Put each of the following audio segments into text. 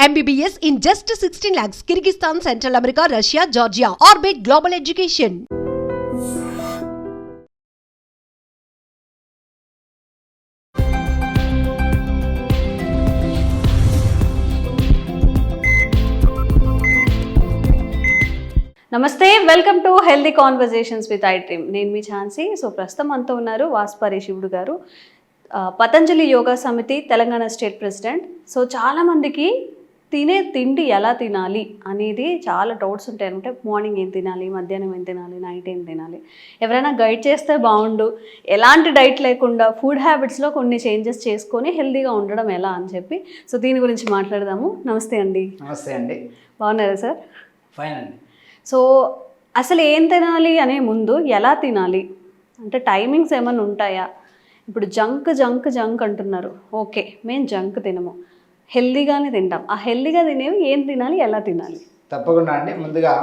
MBBS in just 16 lakhs. Kyrgyzstan, Central America, Russia, Georgia. Orbit Global Education. నమస్తే, welcome to healthy conversations with I dream. నేను మీ ఛాన్సీ. So ప్రస్తుతం అంతా ఉన్నారు వాస్పారి శివుడు గారు, పతంజలి యోగా సమితి తెలంగాణ స్టేట్ ప్రెసిడెంట్. సో చాలామందికి తినే తిండి ఎలా తినాలి అనేది చాలా డౌట్స్ ఉంటాయి. అంటే మార్నింగ్ ఏం తినాలి, మధ్యాహ్నం ఏం తినాలి, నైట్ ఏం తినాలి, ఎవరైనా గైడ్ చేస్తే బాగుండు, ఎలాంటి డైట్ లేకుండా ఫుడ్ హ్యాబిట్స్లో కొన్ని చేంజెస్ చేసుకొని హెల్దీగా ఉండడం ఎలా అని చెప్పి సో దీని గురించి మాట్లాడదాము. నమస్తే అండి. నమస్తే అండి. బాగున్నారా సార్? ఫైన్ అండి. సో అసలు ఏం తినాలి అనే ముందు ఎలా తినాలి అంటే టైమింగ్స్ ఏమైనా ఉంటాయా? ఇప్పుడు జంక్ అంటున్నారు. ఓకే, మేము జంక్ తినము, హెల్దీగానే తింటాం. ఆ హెల్దీగా తినేవి ఏం తినాలి, ఎలా తినాలి? తప్పకుండా అండి. ముందుగా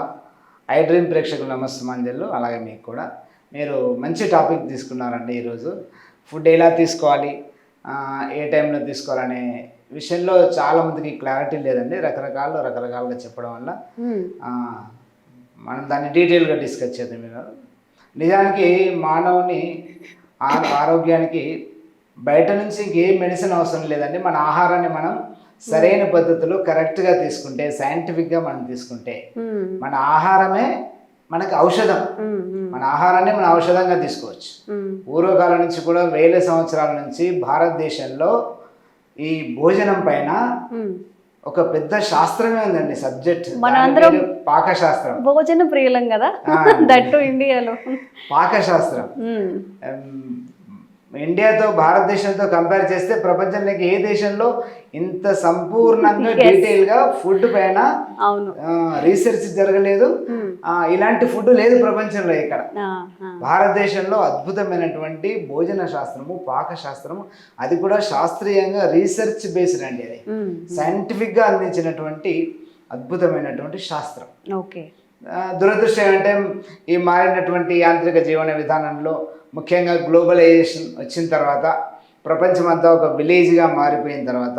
ఐ డ్రీమ్ ప్రేక్షకులు నమస్కారాలు. అలాగే మీకు కూడా మీరు మంచి టాపిక్ తీసుకున్నారండి. ఈరోజు ఫుడ్ ఎలా తీసుకోవాలి, ఏ టైంలో తీసుకోవాలనే విషయంలో చాలామందికి క్లారిటీ లేదండి. రకరకాలుగా చెప్పడం వల్ల మనం దాన్ని డీటెయిల్గా డిస్కస్ చేద్దాం. మీరు నిజానికి మానవుని ఆరోగ్యానికి బయట నుంచి ఇంకే మెడిసిన్ అవసరం లేదండి. మన ఆహారాన్ని మనం సరైన పద్ధతిలో కరెక్ట్గా తీసుకుంటే, సైంటిఫిక్గా మనం తీసుకుంటే మన ఆహారమే మనకు ఔషధం. మన ఆహారాన్ని మనం ఔషధంగా తీసుకోవచ్చు. పూర్వకాలం నుంచి కూడా వేల సంవత్సరాల నుంచి భారతదేశంలో ఈ భోజనం పైన ఒక పెద్ద శాస్త్రమే ఉందండి, సబ్జెక్ట్. మనందరం పాకశాస్త్రం, భోజన ప్రియులం కదా, దట్టు ఇండియాలో పాకశాస్త్రం. ఇండియాతో భారతదేశంతో కంపేర్ చేస్తే ప్రపంచంలోకి ఏ దేశంలో ఇంత సంపూర్ణంగా డీటెయిల్గా ఫుడ్ పైన రీసెర్చ్ జరగలేదు. ఇలాంటి ఫుడ్ లేదు ప్రపంచంలో ఇక్కడ. భారతదేశంలో అద్భుతమైనటువంటి భోజన శాస్త్రము, పాకశాస్త్రము, అది కూడా శాస్త్రీయంగా రీసెర్చ్ బేస్డ్ అండి. అది సైంటిఫిక్గా అందించినటువంటి అద్భుతమైనటువంటి శాస్త్రం. ఓకే. దురదృష్టం అంటే ఈ మారినటువంటి యాంత్రిక జీవన విధానంలో, ముఖ్యంగా గ్లోబలైజేషన్ వచ్చిన తర్వాత, ప్రపంచమంతా ఒక విలేజ్గా మారిపోయిన తర్వాత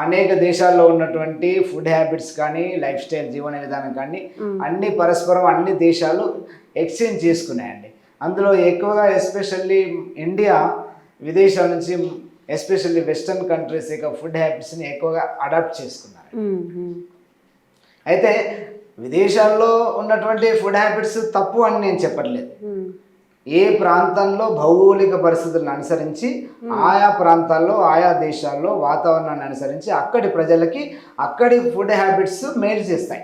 అనేక దేశాల్లో ఉన్నటువంటి ఫుడ్ హ్యాబిట్స్ కానీ, లైఫ్ స్టైల్ జీవన విధానం కానీ అన్ని పరస్పరం అన్ని దేశాలు ఎక్స్చేంజ్ చేసుకున్నాయండి. అందులో ఎక్కువగా ఎస్పెషల్లీ ఇండియా విదేశాల నుంచి, ఎస్పెషల్లీ వెస్టర్న్ కంట్రీస్ యొక్క ఫుడ్ హ్యాబిట్స్ని ఎక్కువగా అడాప్ట్ చేసుకున్నారు. అయితే విదేశాల్లో ఉన్నటువంటి ఫుడ్ హ్యాబిట్స్ తప్పు అని నేను చెప్పట్లేదు. ఏ ప్రాంతంలో భౌగోళిక పరిస్థితులను అనుసరించి, ఆయా ప్రాంతాల్లో, ఆయా దేశాల్లో వాతావరణాన్ని అనుసరించి అక్కడి ప్రజలకి అక్కడి ఫుడ్ హ్యాబిట్స్ మేలు చేస్తాయి.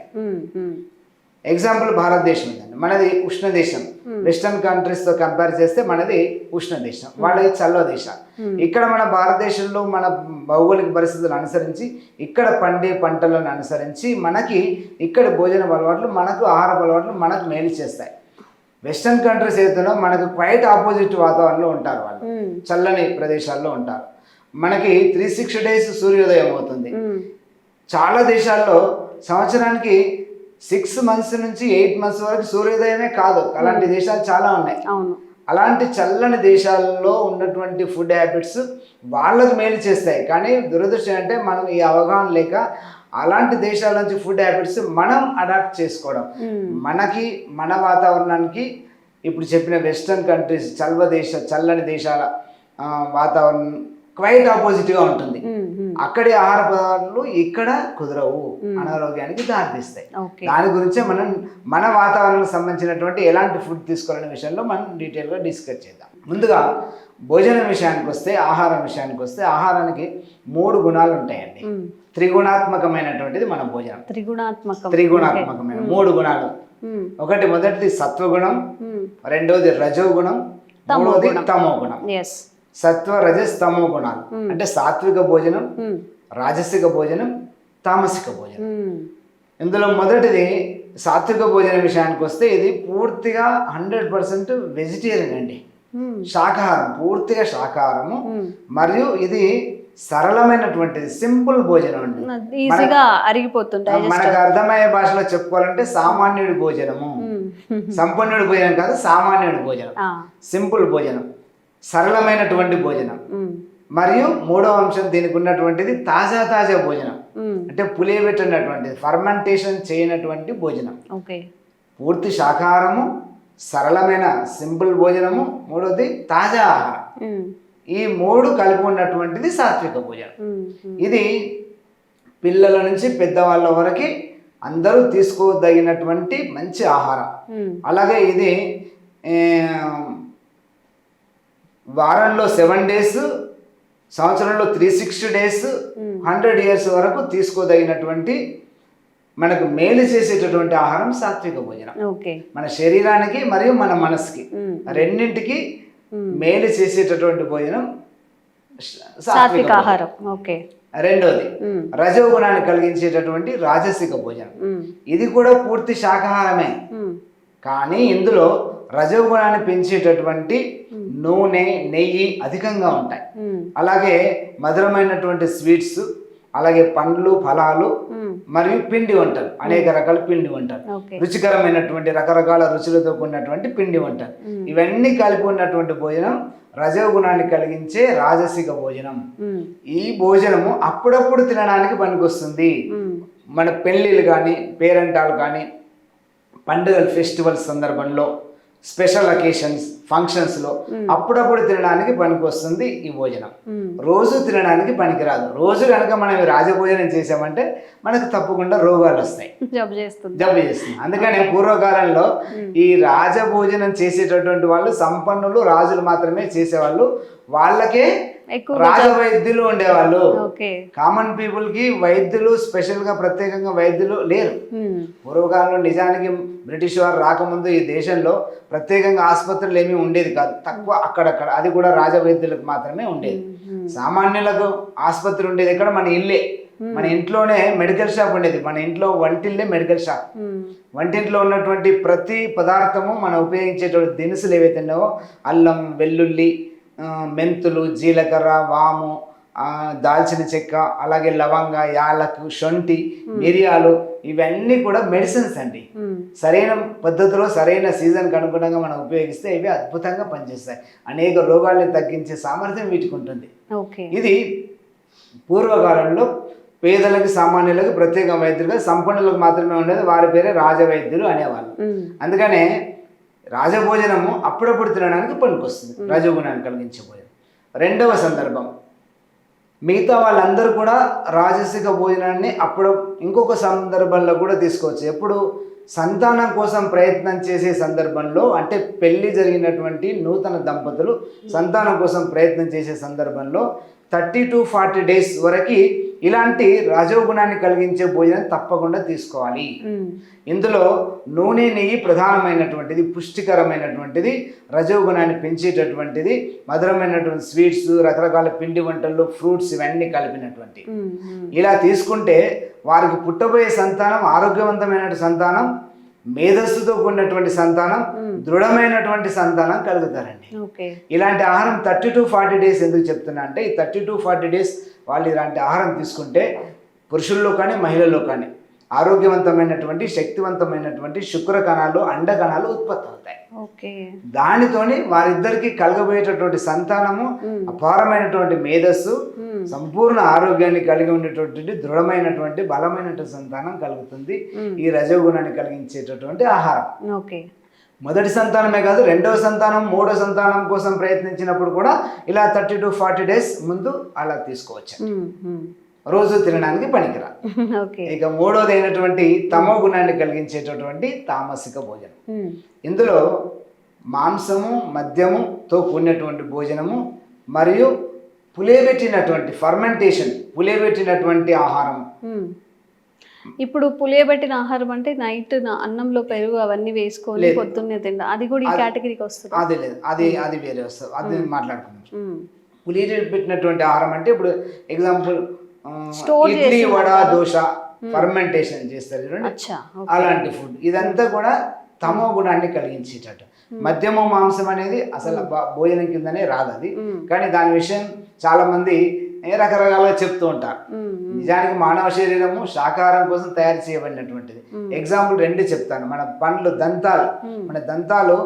ఎగ్జాంపుల్ భారతదేశం ఉందండి. మనది ఉష్ణ దేశం. వెస్టర్న్ కంట్రీస్తో కంపేర్ చేస్తే మనది ఉష్ణ దేశం, వాళ్ళది చల్ల దేశం. ఇక్కడ మన భారతదేశంలో మన భౌగోళిక పరిస్థితులను అనుసరించి, ఇక్కడ పండే పంటలను అనుసరించి మనకి ఇక్కడ భోజన అలవాట్లు, మనకు ఆహార అలవాట్లు మనకు మేలు చేస్తాయి. వెస్టర్న్ కంట్రీస్ ఏదైనా మనకు క్వైట్ ఆపోజిట్ వాతావరణంలో ఉంటారు. వాళ్ళు చల్లని ప్రదేశాల్లో ఉంటారు. మనకి 360 days సూర్యోదయం అవుతుంది. చాలా దేశాల్లో సంవత్సరానికి 6 months నుంచి 8 months వరకు సూర్యోదయమే కాదు. అలాంటి దేశాలు చాలా ఉన్నాయి. అలాంటి చల్లని దేశాల్లో ఉన్నటువంటి ఫుడ్ హ్యాబిట్స్ వాళ్ళకు మేలు చేస్తాయి. కానీ దురదృష్టం అంటే మనం ఈ అవగాహన లేక అలాంటి దేశాల నుంచి ఫుడ్ హ్యాబిట్స్ మనం అడాప్ట్ చేసుకోవడం, మనకి మన వాతావరణానికి ఇప్పుడు చెప్పిన వెస్టర్న్ కంట్రీస్ చల్లని దేశాల వాతావరణం క్వైట్ ఆపోజిట్గా ఉంటుంది. అక్కడి ఆహార పదార్థాలు ఇక్కడ కుదరవు, అనారోగ్యానికి దారితీస్తాయి. దాని గురించే మనం మన వాతావరణానికి సంబంధించినటువంటి ఎలాంటి ఫుడ్ తీసుకోవాలనే విషయంలో మనం డీటెయిల్గా డిస్కస్ చేద్దాం. ముందుగా భోజనం విషయానికి వస్తే, ఆహారం విషయానికి వస్తే, ఆహారానికి 3 గుణాలు ఉంటాయండి. త్రిగుణాత్మకమైనటువంటిది మన భోజనం. త్రిగుణాత్మకమైన 3 గుణాలు. మొదటిది సత్వగుణం, రెండవది రజోగుణం, మూడవది తమో గుణం. సత్వ రజస్ తమో గుణాలు అంటే సాత్విక భోజనం, రాజసిక భోజనం, తామసిక భోజనం. ఇందులో మొదటిది సాత్విక భోజనం విషయానికి వస్తే ఇది పూర్తిగా 100% వెజిటేరియన్ అండి. శాకాహారం, పూర్తిగా శాకాహారము. మరియు ఇది సరళమైనటువంటిది, సింపుల్ భోజనం అండి. మనకు అర్థమయ్యే భాషలో చెప్పుకోవాలంటే సామాన్యుడి భోజనము. సంపన్నుడి భోజనం కాదు, సామాన్యుడి భోజనం, సింపుల్ భోజనం, సరళమైనటువంటి భోజనం. మరియు 3వ అంశం దీనికి ఉన్నటువంటిది తాజా భోజనం. అంటే పులియబెట్టినటువంటిది, ఫర్మెంటేషన్ చేయనటువంటి భోజనం. ఓకే. పూర్తి శాకాహారము, సరళమైన సింపుల్ భోజనము, మూడోది తాజా ఆహారం. ఈ మూడు కలిపి ఉన్నటువంటిది సాత్విక భోజనం. ఇది పిల్లల నుంచి పెద్దవాళ్ళ వరకు అందరూ తీసుకోదగినటువంటి మంచి ఆహారం. అలాగే ఇది వారంలో 7 days, సంవత్సరంలో 360 days, 100 years వరకు తీసుకోదగినటువంటి మనకు మేలు చేసేటటువంటి ఆహారం సాత్విక భోజనం. మన శరీరానికి మరియు మన మనసుకి రెండింటికి మేలు చేసేటటువంటి భోజనం సాత్విక ఆహారం. రెండోది రజోగుణాన్ని కలిగించేటటువంటి రాజసిక భోజనం. ఇది కూడా పూర్తి శాకాహారమే, కానీ ఇందులో రజోగుణాన్ని పెంచేటటువంటి నూనె, నెయ్యి అధికంగా ఉంటాయి. అలాగే మధురమైనటువంటి స్వీట్స్, అలాగే పండ్లు, ఫలాలు మరియు పిండి వంటలు, అనేక రకాల పిండి వంటలు, రుచికరమైనటువంటి రకరకాల రుచులతో కూడినటువంటి పిండి వంటలు, ఇవన్నీ కలిపి ఉన్నటువంటి భోజనం రజోగుణాన్ని కలిగించే రాజసిక భోజనం. ఈ భోజనము అప్పుడప్పుడు తినడానికి పనికొస్తుంది. మన పెళ్ళిళ్ళు కానీ, పేరెంటాలు కానీ, పండుగలు, ఫెస్టివల్స్ సందర్భంలో, స్పెషల్ అకేషన్స్, ఫంక్షన్స్లో అప్పుడప్పుడు తినడానికి పనికి వస్తుంది ఈ భోజనం. రోజు తినడానికి పనికిరాదు. రోజు కనుక మనం రాజభోజనం చేసామంటే మనకు తప్పకుండా రోగాలు వస్తాయి, జబ్బు చేస్తుంది. అందుకని పూర్వకాలంలో ఈ రాజభోజనం చేసేటటువంటి వాళ్ళు సంపన్నులు, రాజులు మాత్రమే చేసేవాళ్ళు. వాళ్ళకే రాజవైద్యులు ఉండేవాళ్ళు. కామన్ పీపుల్ కి వైద్యులు, స్పెషల్ గా ప్రత్యేకంగా వైద్యులు లేరు. పూర్వకాలంలో నిజానికి బ్రిటిష్ వారు రాకముందు ఈ దేశంలో ప్రత్యేకంగా ఆసుపత్రులు ఏమీ ఉండేది కాదు, తక్కువ అక్కడక్కడ. అది కూడా రాజవైద్యులకు మాత్రమే ఉండేది. సామాన్యులకు ఆసుపత్రి ఉండేది ఎక్కడ? మన ఇల్లే. మన ఇంట్లోనే మెడికల్ షాప్ ఉండేది. మన ఇంట్లో వంటిల్లే మెడికల్ షాప్. వంటింట్లో ఉన్నటువంటి ప్రతి పదార్థము మనం ఉపయోగించేటువంటి దినుసులు ఏవైతే ఉన్నావో, అల్లం, వెల్లుల్లి, మెంతులు, జీలకర్ర, వాము, దాల్చిన చెక్క, అలాగే లవంగ, యాలకు, శొంఠి, మిరియాలు, ఇవన్నీ కూడా మెడిసిన్స్ అండి. సరైన పద్ధతిలో సరైన సీజన్కి అనుగుణంగా మనం ఉపయోగిస్తే ఇవి అద్భుతంగా పనిచేస్తాయి. అనేక రోగాల్ని తగ్గించే సామర్థ్యం వీటికి ఉంటుంది. ఇది పూర్వకాలంలో పేదలకు, సామాన్యులకు ప్రత్యేక వైద్యులుగా, సంపన్నులకు మాత్రమే ఉండేది. వారి పేరే రాజవైద్యులు అనేవాళ్ళు. అందుకనే రాజభోజనము అప్పుడప్పుడు తినడానికి పనికొస్తుంది, రజోగుణాన్ని కలిగించే భోజనం. రెండవ సందర్భం, మిగతా వాళ్ళందరూ కూడా రాజసిక భోజనాన్ని అప్పుడు ఇంకొక సందర్భంలో కూడా తీసుకోవచ్చు. ఎప్పుడు? సంతానం కోసం ప్రయత్నం చేసే సందర్భంలో, అంటే పెళ్లి జరిగినటువంటి నూతన దంపతులు సంతానం కోసం ప్రయత్నం చేసే సందర్భంలో 30 to 40 days వరకు ఇలాంటి రజోగుణాన్ని కలిగించే భోజనం తప్పకుండా తీసుకోవాలి. ఇందులో నూనె, నెయ్యి ప్రధానమైనటువంటిది, పుష్టికరమైనటువంటిది, రజోగుణాన్ని పెంచేటటువంటిది, మధురమైనటువంటి స్వీట్స్, రకరకాల పిండి వంటలు, ఫ్రూట్స్, ఇవన్నీ కలిపినటువంటి. ఇలా తీసుకుంటే వారికి పుట్టబోయే సంతానం ఆరోగ్యవంతమైన సంతానం, మేధస్సుతో కూడినటువంటి సంతానం, దృఢమైనటువంటి సంతానం కలుగుతారండి. ఇలాంటి ఆహారం 30 to 40 days ఎందుకు చెప్తున్నా అంటే, ఈ 30 to 40 days వాళ్ళు ఇలాంటి ఆహారం తీసుకుంటే పురుషుల్లో కానీ మహిళల్లో కానీ ఆరోగ్యవంతమైనటువంటి, శక్తివంతమైనటువంటి శుక్ర కణాలు, అండ కణాలు ఉత్పత్తి అవుతాయి. దానితోని వారిద్దరికి కలగబోయేటటువంటి సంతానము అపారమైనటువంటి మేధస్సు, సంపూర్ణ ఆరోగ్యాన్ని కలిగి ఉండేటటువంటి దృఢమైనటువంటి బలమైనటువంటి సంతానం కలుగుతుంది ఈ రజోగుణాన్ని కలిగించేటటువంటి ఆహారం. మొదటి సంతానమే కాదు, రెండవ సంతానం, మూడో సంతానం కోసం ప్రయత్నించినప్పుడు కూడా ఇలా 30 to 40 days ముందు అలా తీసుకోవచ్చు. రోజు తినడానికి పనికిరా. ఇక మూడోది అయినటువంటి తమో గుణాన్ని కలిగించేటటువంటి తామసిక భోజనం. ఇందులో మాంసము, మద్యముతో కూడినటువంటి భోజనము మరియు పులియబెట్టినటువంటి ఫర్మెంటేషన్, పులియబెట్టినటువంటి ఆహారం. ఇప్పుడు పులియబెట్టిన ఆహారం అంటే నైట్ అన్నంలో పెరుగు అవన్నీ వేసుకొని పొద్దున్నే తింటా, అది కూడా ఈ కేటగిరీకి వస్తుంది? అది లేదు, అది వేరే వస్తుంది, అది మాట్లాడుకుందాం. పులియబెట్టినటువంటి ఆహారం అంటే ఇప్పుడు ఎగ్జాంపుల్ ఇడ్లీ, వడ, దోశ ఫర్మెంటేషన్ చేస్తారు చూడండి, అలాంటి ఫుడ్. ఇదంతా కూడా తమో గుణాన్ని కలిగించేటట్టు. మద్యము, మాంసం అనేది అసలు భోజనం కిందనే రాదు అది. కానీ దాని విషయం చాలా మంది రకరకాలుగా చెప్తూ ఉంటారు. నిజానికి మానవ శరీరము శాకాహారం కోసం తయారు చేయబడినటువంటిది. ఎగ్జాంపుల్ 2 చెప్తాను. మన పండ్లు, దంతాలు, మన దంతాలు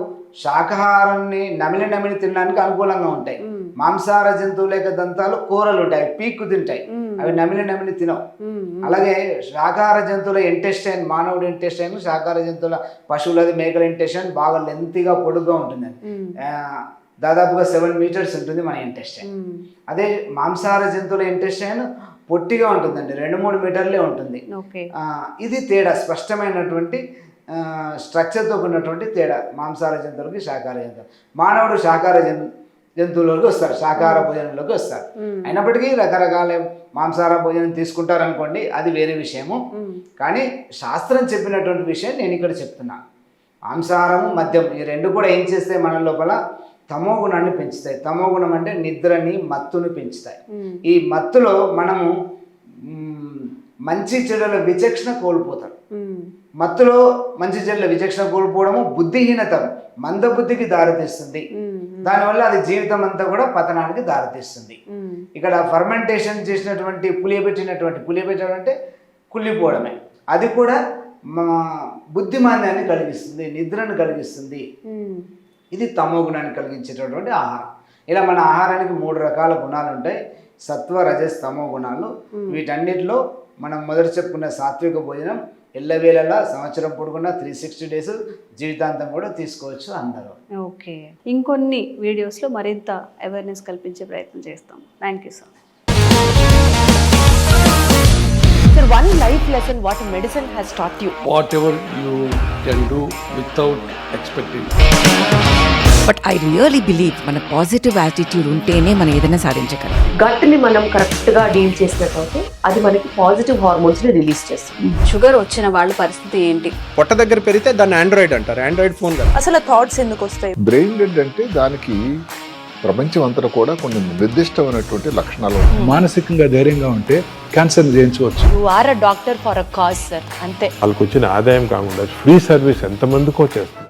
శాకాహారాన్ని నమిలి తినడానికి అనుకూలంగా ఉంటాయి. మాంసాహార జంతువుల యొక్క దంతాలు కూరలు ఉంటాయి, అవి పీక్కు తింటాయి, అవి నమిలి తినవు. అలాగే శాకాహార జంతువుల ఇంటెస్టైన్, మానవుడి ఇంటెస్టైన్, శాకాహార జంతువుల పశువులది మేకల ఇంటెస్టైన్ బాగా లెంతీగా పొడుగ్గా ఉంటుంది. దాదాపుగా 7 మీటర్స్ ఉంటుంది మన ఇంటెస్టైన్. అదే మాంసాహార జంతువుల ఇంటెస్టైన్ పొట్టిగా ఉంటుందండి, 2-3 మీటర్లే ఉంటుంది. ఇది తేడా, స్పష్టమైనటువంటి స్ట్రక్చర్తో ఉన్నటువంటి తేడా మాంసాహార జంతువులకి శాకాహార జంతువులు. మానవుడు శాకాహార జంతువులలోకి వస్తారు, శాకాహార భోజనంలోకి వస్తారు. అయినప్పటికీ రకరకాల మాంసాహార భోజనం తీసుకుంటారు అనుకోండి, అది వేరే విషయము. కానీ శాస్త్రం చెప్పినటువంటి విషయం నేను ఇక్కడ చెప్తున్నాను. మాంసాహారము, మద్యం ఈ రెండు కూడా ఏం చేస్తాయి, మన లోపల తమో గుణాన్ని పెంచుతాయి. తమో గుణం అంటే నిద్రని, మత్తుని పెంచుతాయి. ఈ మత్తులో మనము మంచి చెడుల విచక్షణ కోల్పోతాం. మత్తులో మంచి చెడుల విచక్షణ కోల్పోవడము బుద్ధిహీనత, మందబుద్ధికి దారితీస్తుంది. దానివల్ల అది జీవితం అంతా కూడా పతనానికి దారితీస్తుంది. ఇక్కడ ఫర్మెంటేషన్ చేసినటువంటి పులియబెట్టడం అంటే కుళ్ళిపోవడమే, అది కూడా బుద్ధిమాంద్యాన్ని కలిగిస్తుంది, నిద్రను కలిగిస్తుంది. ఇది తమో గుణాన్ని కలిగించేటటువంటి ఆహారం. ఇలా మన ఆహారానికి 3 రకాల గుణాలు ఉంటాయి, సత్వ రజస్ తమో గుణాలు. వీటన్నిటిలో మనం మొదటి చెప్పుకున్న సాత్విక భోజనం ఎల్లవేళలా సంవత్సరం పొడుగున్న 360 డేస్ జీవితాంతం కూడా తీసుకోవచ్చు అందరూ. ఓకే, ఇంకొన్ని వీడియోస్లో మరింత అవేర్నెస్ కల్పించే ప్రయత్నం చేస్తాం. Thank you sir. Sir, one life lesson what medicine has taught you. Whatever you can do without expecting. But I really believe మన పాజిటివ్ యాటిట్యూడ్ ఉంటేనే మనం ఏదైనా సాధించగలం. గట్ ని మనం కరెక్ట్ గా డీల్ చేసినట్లయితే అది మనకి పాజిటివ్ హార్మోన్స్ ని రిలీజ్ చేస్తుంది. షుగర్ వచ్చిన వాళ్ళ పరిస్థితి ఏంటి? పొట్ట దగ్గర పెరిగితే దాన్ని ఆండ్రాయిడ్ అంటారు, ఆండ్రాయిడ్ ఫోన్ కదా. అసలు థాట్స్ ఎందుకు వస్తాయి? బ్రెయిన్ డెడ్ అంటే దానికి ప్రపంచం అంతా కూడా కొన్ని నిర్దిష్టమైనటువంటి లక్షణాలు ఉన్నాయి. మానసికంగా ధైర్యంగా ఉంటే క్యాన్సర్ జయించవచ్చు. You are a doctor for a cause sir, అంతే. వాళ్ళకి వచ్చిన ఆదాయం కాకుండా ఫ్రీ సర్వీస్ ఎంతమందికో చేస్తారు.